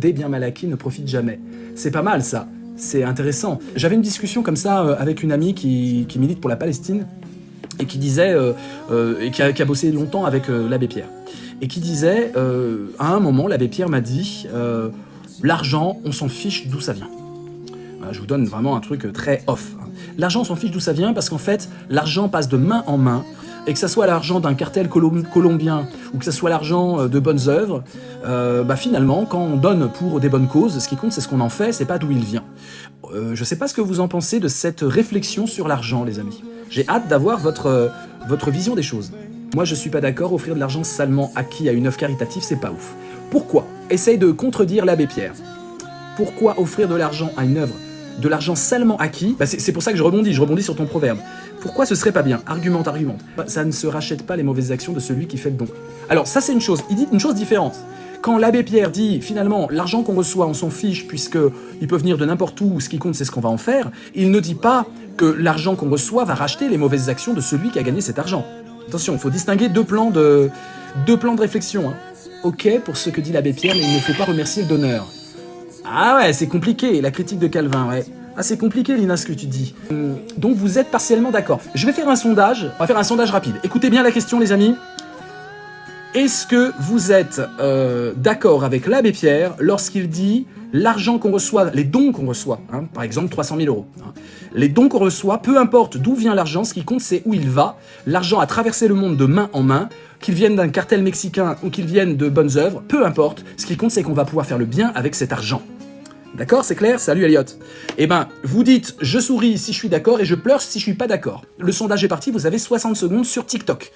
des biens mal acquis ne profitent jamais. C'est pas mal ça, c'est intéressant. J'avais une discussion comme ça avec une amie qui milite pour la Palestine et qui disait, et qui a bossé longtemps avec l'abbé Pierre, et qui disait, à un moment, l'abbé Pierre m'a dit, l'argent, on s'en fiche d'où ça vient. Voilà, je vous donne vraiment un truc très off. L'argent, on s'en fiche d'où ça vient parce qu'en fait, l'argent passe de main en main, et que ça soit l'argent d'un cartel colombien ou que ça soit l'argent de bonnes œuvres, finalement, quand on donne pour des bonnes causes, ce qui compte, c'est ce qu'on en fait, c'est pas d'où il vient. Je sais pas ce que vous en pensez de cette réflexion sur l'argent, les amis. J'ai hâte d'avoir votre vision des choses. Moi, je suis pas d'accord, offrir de l'argent salement acquis à une œuvre caritative, c'est pas ouf. Pourquoi? Essaye de contredire l'abbé Pierre. Pourquoi offrir de l'argent à une œuvre, de l'argent salement acquis? C'est pour ça que je rebondis sur ton proverbe. Pourquoi ce serait pas bien? Argumente. Ça ne se rachète pas les mauvaises actions de celui qui fait le don. Alors ça c'est une chose, il dit une chose différente. Quand l'abbé Pierre dit, finalement, l'argent qu'on reçoit, on s'en fiche, puisqu'il peut venir de n'importe où, ce qui compte c'est ce qu'on va en faire, il ne dit pas que l'argent qu'on reçoit va racheter les mauvaises actions de celui qui a gagné cet argent. Attention, il faut distinguer deux plans de réflexion. Hein. Ok pour ce que dit l'abbé Pierre, mais il ne faut pas remercier le donneur. Ah ouais, c'est compliqué, la critique de Calvin, ouais. Ah, c'est compliqué, Lina, ce que tu dis. Donc, vous êtes partiellement d'accord. Je vais faire un sondage. On va faire un sondage rapide. Écoutez bien la question, les amis. Est-ce que vous êtes d'accord avec l'abbé Pierre lorsqu'il dit l'argent qu'on reçoit, les dons qu'on reçoit, hein, par exemple 300 000 €, hein, les dons qu'on reçoit, peu importe d'où vient l'argent, ce qui compte, c'est où il va. L'argent a traversé le monde de main en main, qu'il vienne d'un cartel mexicain ou qu'il vienne de bonnes œuvres, peu importe. Ce qui compte, c'est qu'on va pouvoir faire le bien avec cet argent. D'accord, c'est clair? Salut Elliot. Eh ben, vous dites, je souris si je suis d'accord et je pleure si je suis pas d'accord. Le sondage est parti, vous avez 60 secondes sur TikTok.